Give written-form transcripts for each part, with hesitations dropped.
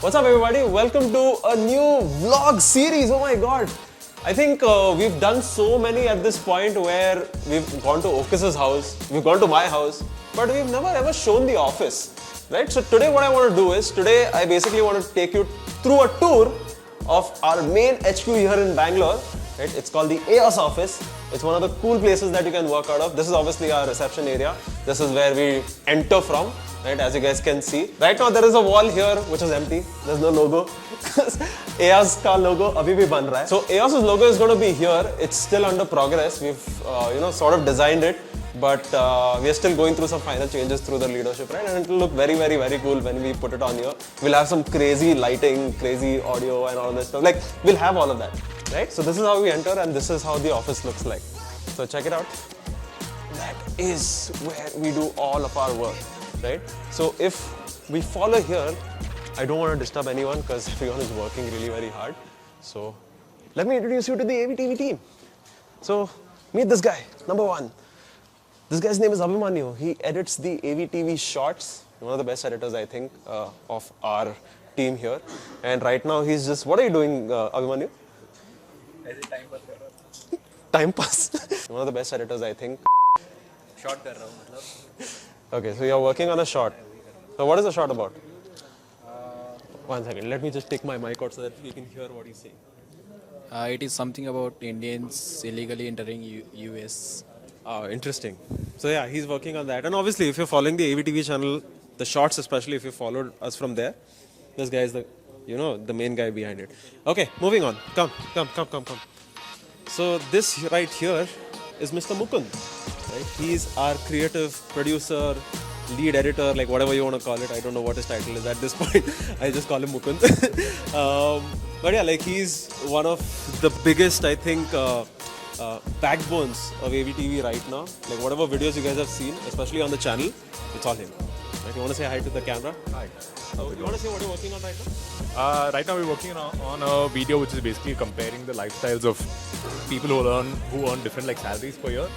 What's up, everybody? Welcome to a new vlog series. Oh my god. I think we've done so many at this point where we've gone to Okis's house, we've gone to my house, but we've never ever shown the office, right? So today what I want to do is, today I basically want to take you through a tour of our main HQ here in Bangalore, right? It's called the AEVY office. It's one of the cool places that you can work out of. This is obviously our reception area. This is where we enter from, right? As you guys can see. Right now there is a wall here which is empty. There's no logo. AEVY's ka logo abhi bhi ban raha hai. So AEVY's logo is going to be here. It's still under progress. We've sort of designed it, but we are still going through some final changes through the leadership, right? And it will look very, very, very cool when we put it on here. We'll have some crazy lighting, crazy audio and all this stuff. Like, we'll have all of that, right? So this is how we enter and this is how the office looks like. So check it out. That is where we do all of our work, right? So if we follow here, I don't want to disturb anyone because everyone is working really very hard. So let me introduce you to the AEVY team. So meet this guy, number one. This guy's name is Abhimanyu. He edits the AEVY shorts. One of the best editors, I think, of our team here. And right now he's just, what are you doing, Abhimanyu? Time pass. One of the best editors, I think. Short kar raha hu, Okay, so you're working on a short. So what is the short about? 1 second, let me just take my mic out so that we can hear what he's saying. It is something about Indians illegally entering US. Oh, interesting. So yeah, he's working on that. And obviously, if you're following the AEVY channel, the shorts especially, if you followed us from there, this guy is the, the main guy behind it. Okay, moving on. Come. So this right here is Mr. Mukund. Right? He's our creative producer, lead editor, like whatever you want to call it. I don't know what his title is at this point. I just call him Mukund. But yeah, like he's one of the biggest, I think, backbones of AEVY right now. Like whatever videos you guys have seen, especially on the channel, it's all him. Right? You want to say hi to the camera? Hi. You want to say what you're working on right now? Right now we're working on a video which is basically comparing the lifestyles of people who earn different like salaries per year,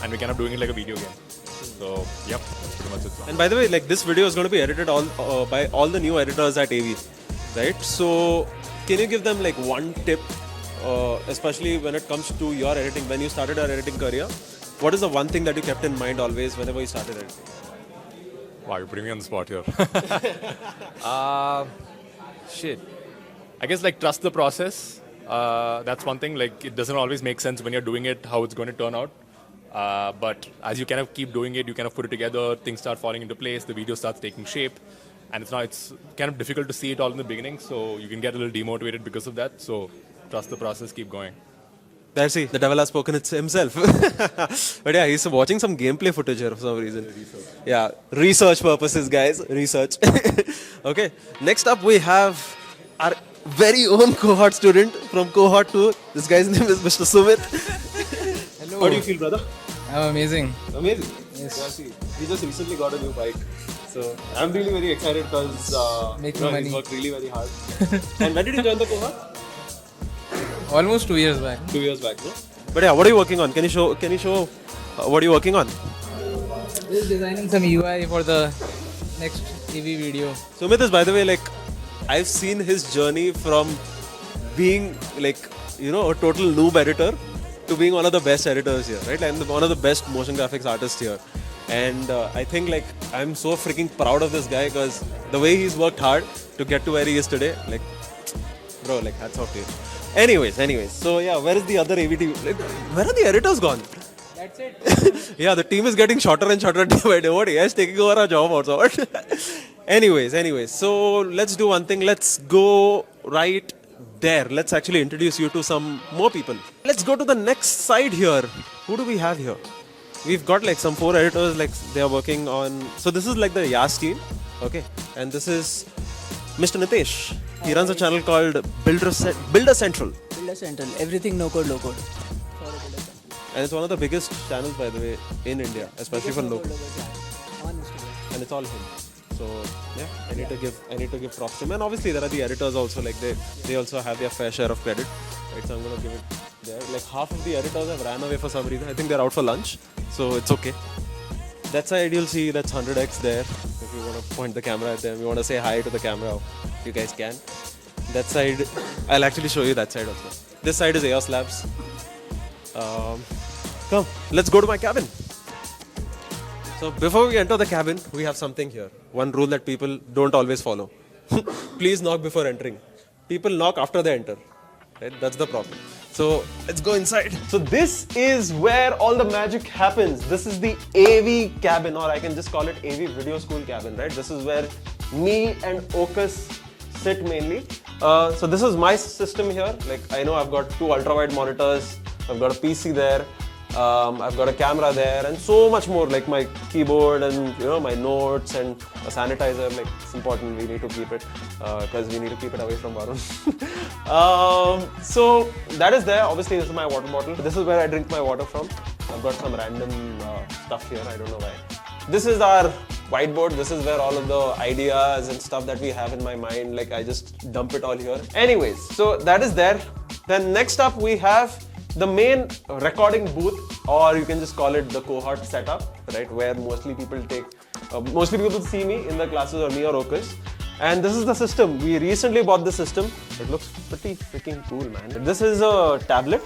and we're kind of doing it like a video game. So yep, that's pretty much it. And by the way, like this video is going to be edited by all the new editors at AEVY, right? So can you give them like one tip, especially when it comes to your editing, when you started your editing career? What is the one thing that you kept in mind always whenever you started editing? Wow, you're putting me on the spot here. Shit. I guess like trust the process. That's one thing. Like it doesn't always make sense when you're doing it how it's going to turn out. But as you kind of keep doing it, you kind of put it together, things start falling into place, the video starts taking shape. And it's kind of difficult to see it all in the beginning, so you can get a little demotivated because of that. So trust the process, keep going. There, see, the devil has spoken it himself. But yeah, he's watching some gameplay footage here for some reason. Yeah, research purposes, guys. Research. Okay, next up we have our very own cohort student from cohort 2. This guy's name is Mr. Sumit. Hello. How do you feel, brother? I'm amazing. Amazing. Yes. Yeah, see, he just recently got a new bike. So I'm really very excited because Making he's money. worked really very hard. And when did you join the cohort? Almost 2 years back. 2 years back, no? But yeah, what are you working on? Can you show what are you working on? Just designing some UI for the next AV video. Sumit is, by the way, like I've seen his journey from being like a total noob editor to being one of the best editors here, right? And one of the best motion graphics artists here. And I think like I'm so freaking proud of this guy because the way he's worked hard to get to where he is today, like bro, like hats off to you. Anyways, so yeah, where is the other AEVY? Like, where are the editors gone? That's it. Yeah, the team is getting shorter and shorter day by day. What? AI is taking over our job also. Anyways, so let's do one thing. Let's go right there. Let's actually introduce you to some more people. Let's go to the next side here. Who do we have here? We've got like some 4 editors, like they are working on. So this is like the Yas team, okay, and this is Mr. Nitesh. He runs a channel called Builder Central. Builder Central, everything no code, low code. And it's one of the biggest channels, by the way, in India, especially for local. And it's all him. So yeah, I need to give props to him. And obviously there are the editors also, like they also have their fair share of credit. Right, so I'm gonna give it there. Like half of the editors have ran away for some reason. I think they're out for lunch, so it's okay. That side you'll see that's 100x there. If you want to point the camera at them, you want to say hi to the camera. you guys can. That side, I'll actually show you that side also. This side is AOS Labs. Come, let's go to my cabin. So before we enter the cabin, we have something here. One rule that people don't always follow. Please knock before entering. People knock after they enter. Right? That's the problem. So let's go inside. So this is where all the magic happens. This is the AEVY cabin, or I can just call it AEVY Video School cabin, right? This is where me and Ocus sit mainly. So this is my system here. Like I know I've got 2 ultra-wide monitors. I've got a PC there. I've got a camera there and so much more, like my keyboard and my notes and a sanitizer. Like it's important, we need to keep it because we need to keep it away from Varun. So that is there. Obviously this is my water bottle. This is where I drink my water from. I've got some random stuff here, I don't know why. This is our whiteboard. This is where all of the ideas and stuff that we have in my mind, like I just dump it all here. Anyways, so that is there. Then next up we have the main recording booth, or you can just call it the cohort setup, right? Where mostly people see me in the classes, or me or Ocus. And this is the system. We recently bought the system. It looks pretty freaking cool, man. This is a tablet.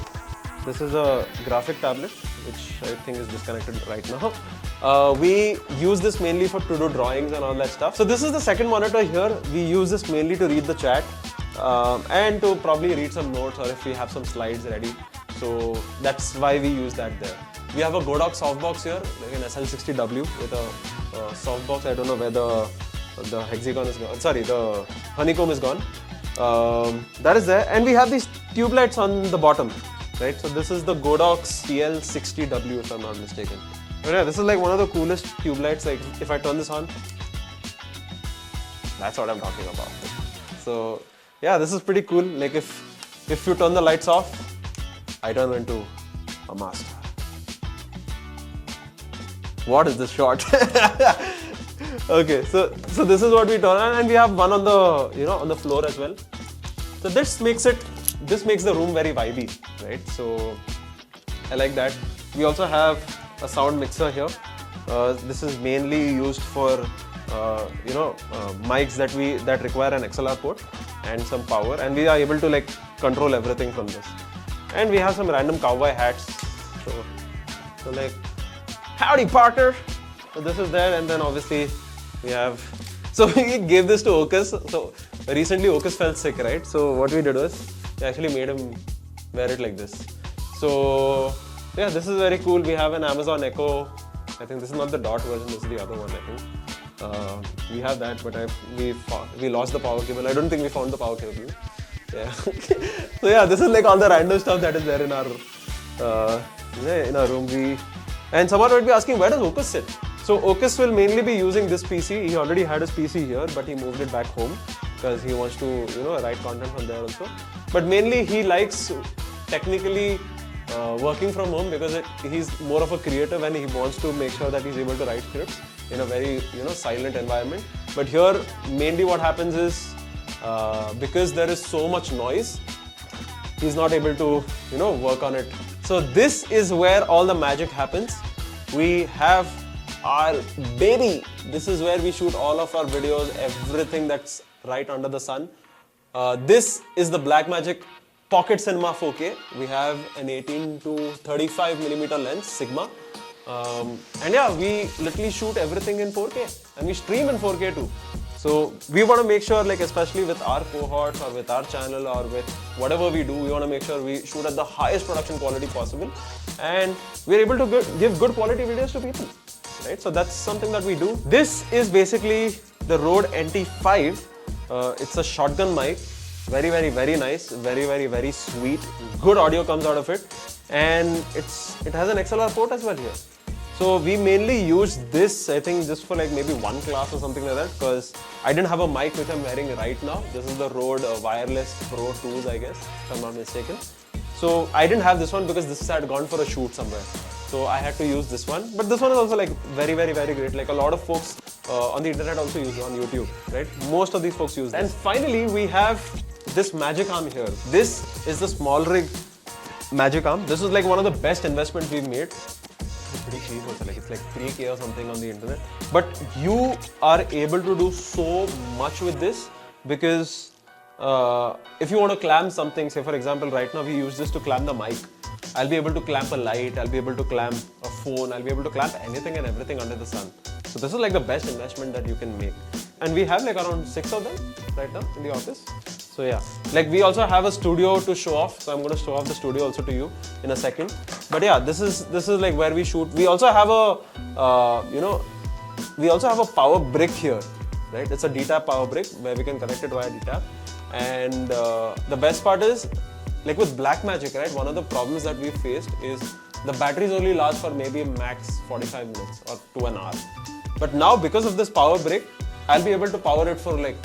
This is a graphic tablet, which I think is disconnected right now. We use this mainly to do drawings and all that stuff. So this is the second monitor here. We use this mainly to read the chat and to probably read some notes, or if we have some slides ready. So that's why we use that there. We have a Godox softbox here, like an SL60W with a softbox. I don't know where the hexagon is gone. Sorry, the honeycomb is gone. That is there. And we have these tube lights on the bottom, right? So this is the Godox TL60W if I'm not mistaken. But yeah, this is like one of the coolest tube lights. Like if I turn this on, that's what I'm talking about. So yeah, this is pretty cool. Like if you turn the lights off, I turn into a master. What is this shot? Okay, so this is what we turn on, and we have one on the on the floor as well. So this makes the room very vibey, right? So I like that. We also have a sound mixer here. This is mainly used for mics that require an XLR port and some power, and we are able to like control everything from this. And we have some random cowboy hats. So like, howdy Parker. So this is there, and then obviously we have. So we gave this to Ocus. So recently Ocus felt sick, right? So what we did was we actually made him wear it like this. So yeah, this is very cool. We have an Amazon Echo. I think this is not the dot version. This is the other one, I think. We have that, but we lost the power cable. I don't think we found the power cable. Yeah. So yeah, this is like all the random stuff that is there in our room. And someone might be asking, where does Ocus sit? So Ocus will mainly be using this PC. He already had his PC here, but he moved it back home because he wants to write content from there also. But mainly he likes technically working from home because he's more of a creative, and he wants to make sure that he's able to write scripts in a very silent environment. But here mainly what happens is because there is so much noise, he's not able to work on it. So this is where all the magic happens. We have our baby. This is where we shoot all of our videos, everything that's right under the sun. This is the Blackmagic Pocket Cinema 4K. We have an 18 to 35 millimeter lens, Sigma. And yeah, we literally shoot everything in 4K, and we stream in 4K too. So we want to make sure, like especially with our cohorts or with our channel or with whatever we do, we want to make sure we shoot at the highest production quality possible, and we're able to give good quality videos to people, right? So that's something that we do. This is basically the Rode NT5. It's a shotgun mic. Very, very, very nice. Very, very, very sweet. Good audio comes out of it, and it has an XLR port as well here. So we mainly use this, I think, just for like maybe one class or something like that, because I didn't have a mic which I'm wearing right now. This is the Rode Wireless Pro 2s, I guess, if I'm not mistaken. So I didn't have this one because this had gone for a shoot somewhere. So I had to use this one. But this one is also like very, very, very great. Like a lot of folks on the internet also use it on YouTube, right? Most of these folks use this. And finally, we have this Magic Arm here. This is the small rig Magic Arm. This is like one of the best investments we've made. It's pretty cheap also, like it's like 3K or something on the internet. But you are able to do so much with this. because if you want to clamp something, say for example, right now we use this to clamp the mic. I'll be able to clamp a light, I'll be able to clamp a phone, I'll be able to clamp anything and everything under the sun. So this is like the best investment that you can make. And we have like around 6 of them right now in the office. So yeah, like we also have a studio to show off. So I'm going to show off the studio also to you in a second. But yeah, this is like where we shoot. We also have a, we also have a power brick here, right? It's a D-tap power brick where we can connect it via D-tap. And the best part is, like with Blackmagic, right? One of the problems that we faced is the batteries only last for maybe max 45 minutes or to an hour. But now because of this power brick, I'll be able to power it for like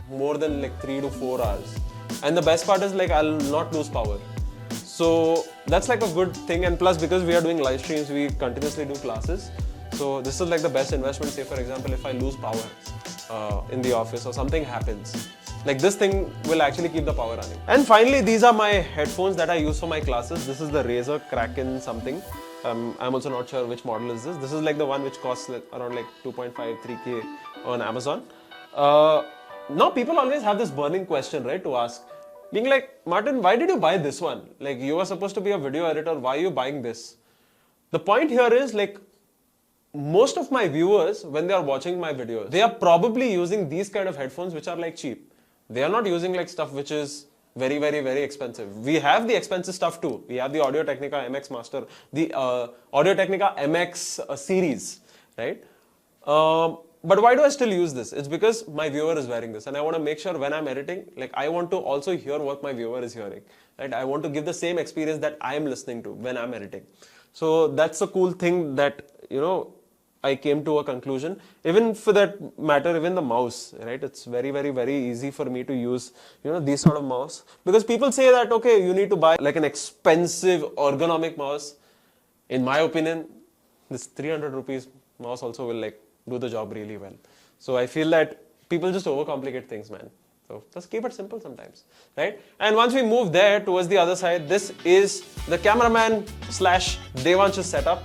more than like 3 to 4 hours. And the best part is like I'll not lose power. So that's like a good thing. And plus because we are doing live streams, we continuously do classes. So this is like the best investment. Say for example, if I lose power in the office or something happens, like this thing will actually keep the power running. And finally, these are my headphones that I use for my classes. This is the Razer Kraken something. I'm also not sure which model is this. This is like the one which costs like around like 2.5, 3K on Amazon. Now people always have this burning question, right, to ask. Being like, Martin, why did you buy this one? Like you are supposed to be a video editor, why are you buying this? The point here is like, most of my viewers, when they are watching my videos, they are probably using these kind of headphones which are like cheap. They are not using like stuff which is very, very, very expensive. We have the expensive stuff too. We have the Audio-Technica MX Master, the Audio-Technica MX series, right? But why do I still use this? It's because my viewer is wearing this and I want to make sure when I'm editing, like I want to also hear what my viewer is hearing, right? I want to give the same experience that I am listening to when I'm editing. So that's a cool thing that, I came to a conclusion. Even for that matter, even the mouse, right? It's very, very, very easy for me to use, these sort of mouse. Because people say that, okay, you need to buy like an expensive ergonomic mouse. In my opinion, this 300 rupees mouse also will like do the job really well. So I feel that people just overcomplicate things, man. So just keep it simple sometimes, right? And once we move there towards the other side, this is the cameraman / Devansh's setup.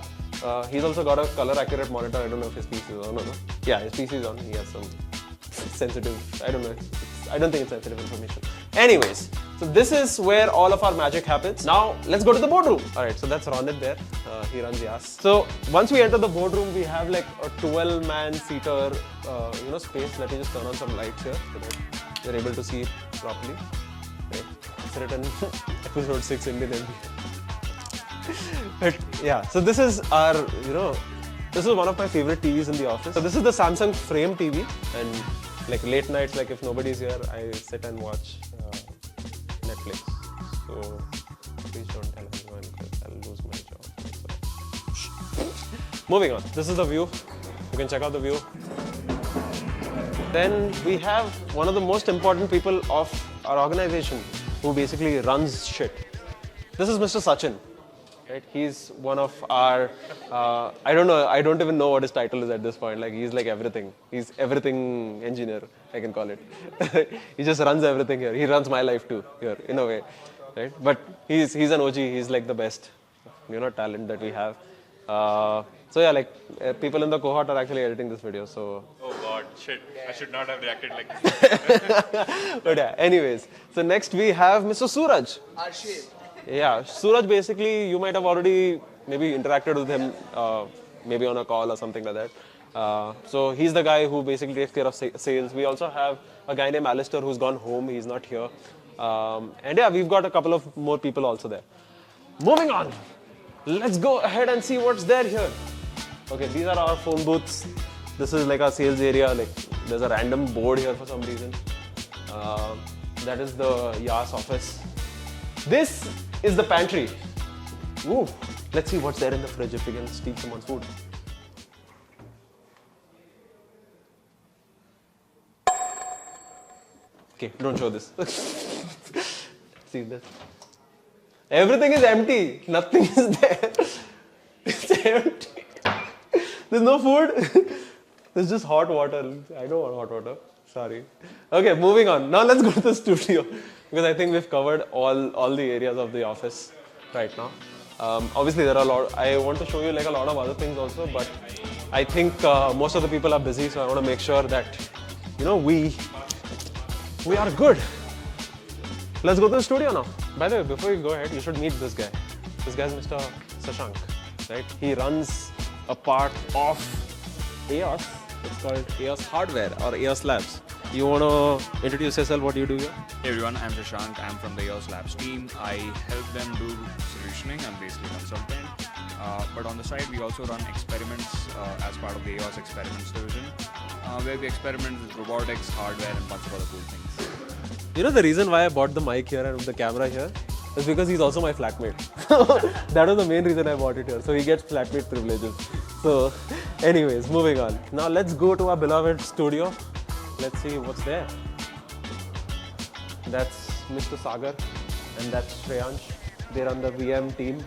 He's also got a color accurate monitor. I don't know if his PC is on or not. Yeah, his PC is on. He has some sensitive, I don't know. I don't think it's sensitive information. Anyways, so this is where all of our magic happens. Now, let's go to the boardroom. All right, so that's Ronit there. He runs the ass. So once we enter the boardroom, we have like a 12-man seater, space. Let me just turn on some lights here so that you're able to see it properly. Right. It's written episode 6 Indian MBA. But yeah, so this is our, this is one of my favorite TVs in the office. So this is the Samsung Frame TV, and like late nights, like if nobody's here, I sit and watch Netflix. So please don't tell anyone because I'll lose my job. So. Moving on, this is the view. You can check out the view. Then we have one of the most important people of our organization who basically runs shit. This is Mr. Sachin. Right? He's one of our, I don't even know what his title is at this point. Like he's like everything. He's everything engineer, I can call it. He just runs everything here. He runs my life too here, in a way. Right? But he's an OG. He's like the best, talent that we have. So yeah, like people in the cohort are actually editing this video. So. Oh God, shit! I should not have reacted like this. But yeah, anyways. So next we have Mr. Suraj. Yeah, Suraj basically, you might have already maybe interacted with him, maybe on a call or something like that. So he's the guy who basically takes care of sales. We also have a guy named Alistair who's gone home. He's not here. And yeah, we've got a couple of more people also there. Moving on. Let's go ahead and see what's there here. Okay, these are our phone booths. This is like our sales area. Like there's a random board here for some reason. That is the Yas office. This is the pantry. Ooh, let's see what's there in the fridge if we can steal someone's food. Okay, don't show this. See this. Everything is empty. Nothing is there. It's empty. There's no food. There's just hot water. I don't want hot water. Sorry. Okay, moving on. Now let's go to the studio. Because I think we've covered all the areas of the office right now. Obviously, there are a lot. I want to show you like a lot of other things also, but I think most of the people are busy, so I want to make sure that we We are good. Let's go to the studio now. By the way, before you go ahead, you should meet this guy. This guy is Mr. Shashank, right? He runs a part of EOS. It's called EOS Hardware or EOS Labs. You want to introduce yourself? What do you do here? Hey everyone, I'm Shashank. I'm from the EOS Labs team. I help them do solutioning. I'm basically a consultant. But on the side, we also run experiments as part of the EOS Experiments division, where we experiment with robotics, hardware, and a bunch of other cool things. You know the reason why I bought the mic here and the camera here is because he's also my flatmate. That was the main reason I bought it here. So he gets flatmate privileges. So anyways, moving on. Now let's go to our beloved studio. Let's see what's there. That's Mr. Sagar and that's Shreyansh. They run the VM team.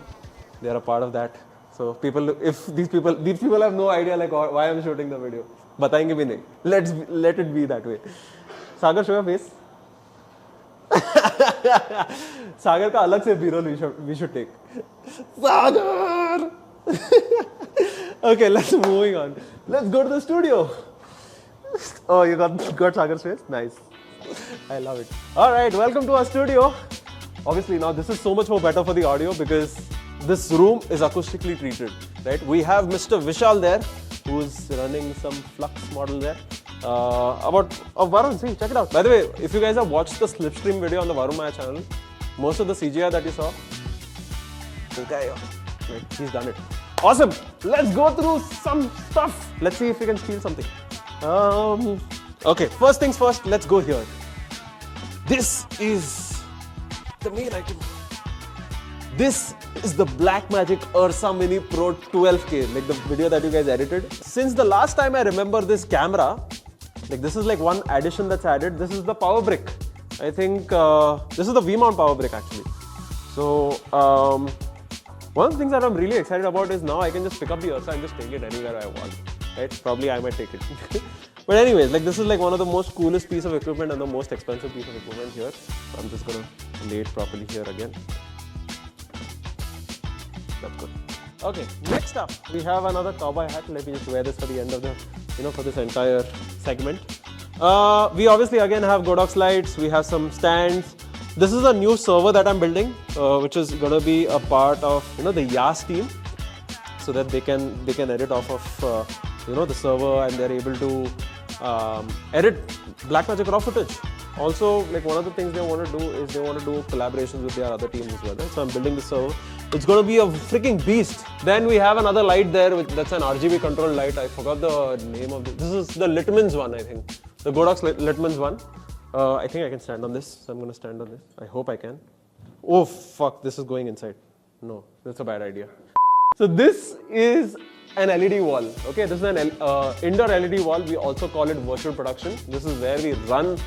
They're a part of that. So if these people have no idea like why I'm shooting the video. Batayenge bhi nahi. Let it be that way. Sagar, show your face. Sagar ka alag se B-roll we should take. Sagar! Okay, let's moving on. Let's go to the studio. Oh, you got Sagar's face? Nice. I love it. Alright, welcome to our studio. Obviously now this is so much more better for the audio because this room is acoustically treated, right? We have Mr. Vishal there, who's running some Flux model there. Varun, see, check it out. By the way, if you guys have watched the Slipstream video on the Varun Maya channel, most of the CGI that you saw, this guy here, right, he's done it. Awesome! Let's go through some stuff. Let's see if we can steal something. Okay, first things first, let's go here. This is the main item. This is the Blackmagic Ursa Mini Pro 12K, like the video that you guys edited. Since the last time I remember this camera, like this is like one addition that's added. This is the power brick. I think this is the V-mount power brick actually. So one of the things that I'm really excited about is now I can just pick up the Ursa and just take it anywhere I want. Right? Probably I might take it. But anyways, like this is like one of the most coolest piece of equipment and the most expensive piece of equipment here. So I'm just gonna lay it properly here again. That's good. Okay, next up, we have another cowboy hat. Let me just wear this for the end of the, for this entire segment. We obviously again have Godox lights. We have some stands. This is a new server that I'm building, which is going to be a part of, the YAS team, so that they can edit off of, the server and they're able to edit Blackmagic raw footage. Also, like one of the things they want to do is they want to do collaborations with their other teams as well. Right? So I'm building this server. It's going to be a freaking beast. Then we have another light there, that's an RGB controlled light. I forgot the name of this. This is the Litman's one, I think. The Godox Litman's one. I think I can stand on this. So I'm going to stand on this. I hope I can. Oh, fuck. This is going inside. No, that's a bad idea. So this is an LED wall. Okay, this is an indoor LED wall. We also call it virtual production. This is where we run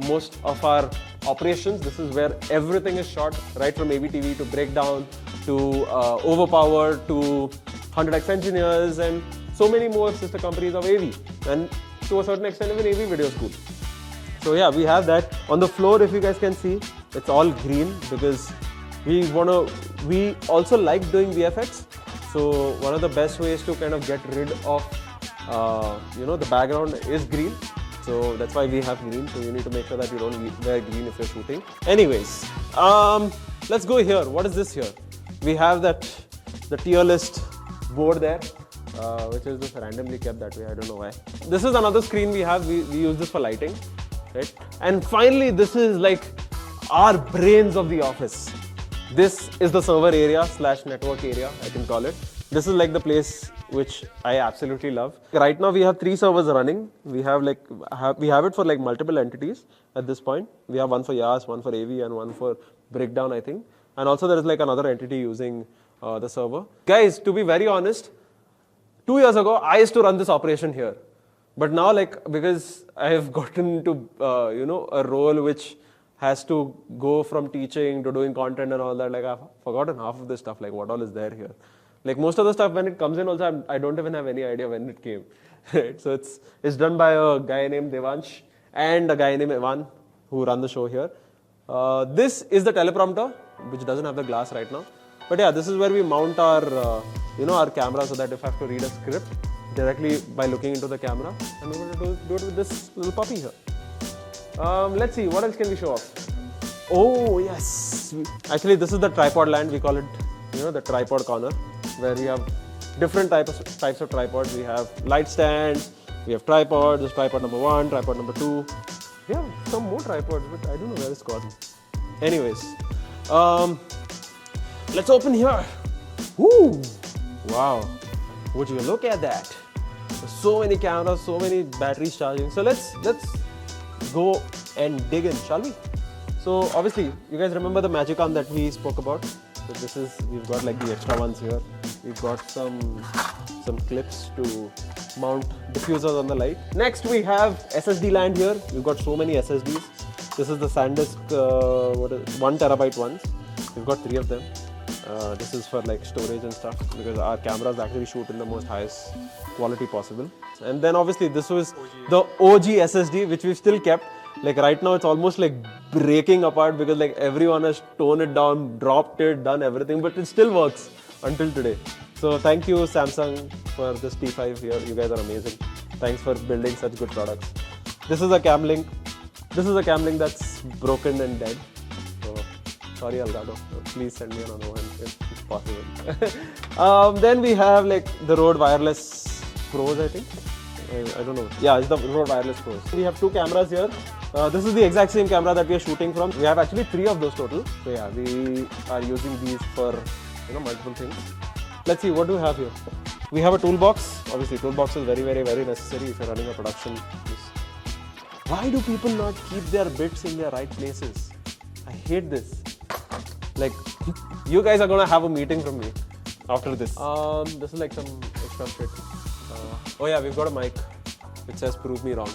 most of our operations. This is where everything is shot, right from AVTV to breakdown to overpower to 100x engineers and so many more sister companies of AEVY, and to a certain extent even AEVY Video School. So yeah, we have that. On the floor, if you guys can see, it's all green because we also like doing VFX. So one of the best ways to kind of get rid of the background is green. So that's why we have green. So you need to make sure that you don't wear green if you're shooting. Anyways, let's go here. What is this here? We have the tier list board there, which is just randomly kept that way. I don't know why. This is another screen we have. We use this for lighting, right? And finally, this is like our brains of the office. This is the server area / network area, I can call it. This is like the place which I absolutely love. Right now we have 3 servers running. We have it for like multiple entities at this point. We have one for YAS, one for AEVY, and one for breakdown, I think. And also there is like another entity using the server. Guys, to be very honest, 2 years ago I used to run this operation here. But now because I have gotten into a role which has to go from teaching to doing content and all that, like I've forgotten half of this stuff, like what all is there here. Like most of the stuff when it comes in also, I don't even have any idea when it came. Right? So it's done by a guy named Devansh and a guy named Evan who run the show here. This is the teleprompter, which doesn't have the glass right now. But yeah, this is where we mount our, our camera so that if I have to read a script directly by looking into the camera, I'm able to do it with this little puppy here. Let's see, what else can we show off? Oh yes, actually this is the tripod land. We call it, the tripod corner, where we have different types of tripods. We have light stands, we have tripods. This is tripod number 1, tripod number 2. We have some more tripods, but I don't know where it's gone. Anyways, let's open here. Woo! Wow, would you look at that? So many cameras, so many batteries charging. So let's go and dig in, shall we? So obviously, you guys remember the magic arm that we spoke about? So we've got like the extra ones here. We've got some clips to mount diffusers on the light. Next we have SSD land here. We've got so many SSDs. This is the SanDisk 1 terabyte ones. We've got 3 of them. This is for like storage and stuff, because our cameras actually shoot in the most highest quality possible. And then obviously this was the OG SSD, which we've still kept. Like right now it's almost like breaking apart, because like everyone has toned it down, dropped it, done everything, but it still works until today. So thank you Samsung for this T5 here. You guys are amazing. Thanks for building such good products. This is a cam link. This is a cam link that's broken and dead. So sorry Elgato, please send me another one if it's possible. Then we have like the Rode Wireless Pros, I think. I don't know. Yeah, it's the Rode Wireless Pros. We have 2 cameras here. This is the exact same camera that we are shooting from. We have actually 3 of those total. So yeah, we are using these for multiple things. Let's see, what do we have here? We have a toolbox. Obviously, toolbox is very, very, very necessary if you're running a production. Why do people not keep their bits in their right places? I hate this. Like, you guys are gonna have a meeting from me after this. This is like some extra shit. Oh yeah, we've got a mic which says "Prove me wrong."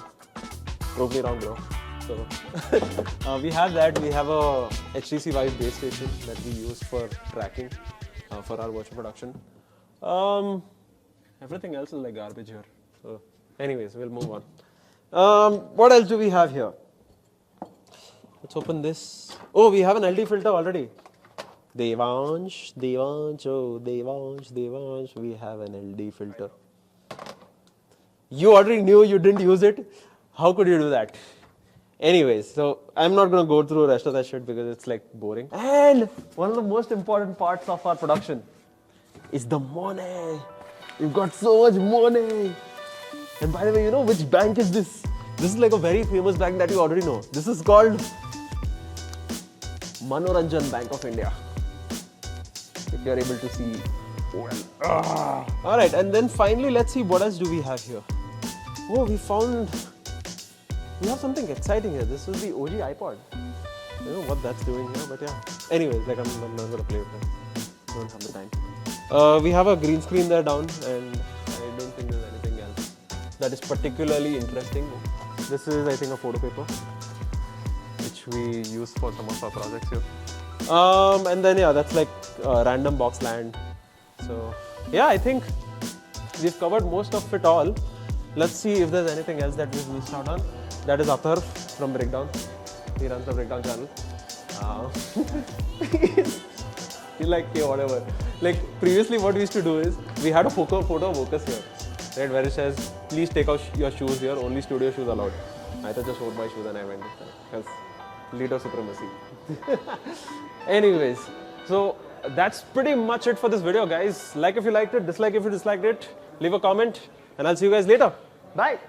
Prove me wrong, bro. So we have that. We have a HTC Vive base station that we use for tracking for our virtual production. Everything else is like garbage here. So, anyways, we'll move on. What else do we have here? Let's open this. Oh, we have an LD filter already. Devansh, oh Devansh, we have an LD filter. You already knew you didn't use it. How could you do that? Anyways, so I'm not going to go through the rest of that shit because it's like boring. And one of the most important parts of our production is the money. We've got so much money. And by the way, you know which bank is this? This is like a very famous bank that you already know. This is called Manoranjan Bank of India. If you're able to see well. Alright, and then finally let's see what else do we have here. Oh, we have something exciting here. This is the OG iPod. I don't know what that's doing here, but yeah. Anyways, like I'm not gonna play with it. Don't have the time. We have a green screen there down, and I don't think there's anything else that is particularly interesting. This is, I think, a photo paper, which we use for some of our projects here. And then yeah, that's like random box land. So yeah, I think we've covered most of it all. Let's see if there's anything else that we've missed out on. That is Athar from Breakdown. He runs the Breakdown channel. He's like, okay, whatever. Like previously what we used to do is, we had a photo of Focus here, right, where it says, please take out your shoes here, only studio shoes allowed. I thought just hold my shoes and I went because leader supremacy. Anyways, so that's pretty much it for this video, guys. Like if you liked it, dislike if you disliked it, leave a comment, and I'll see you guys later. Bye.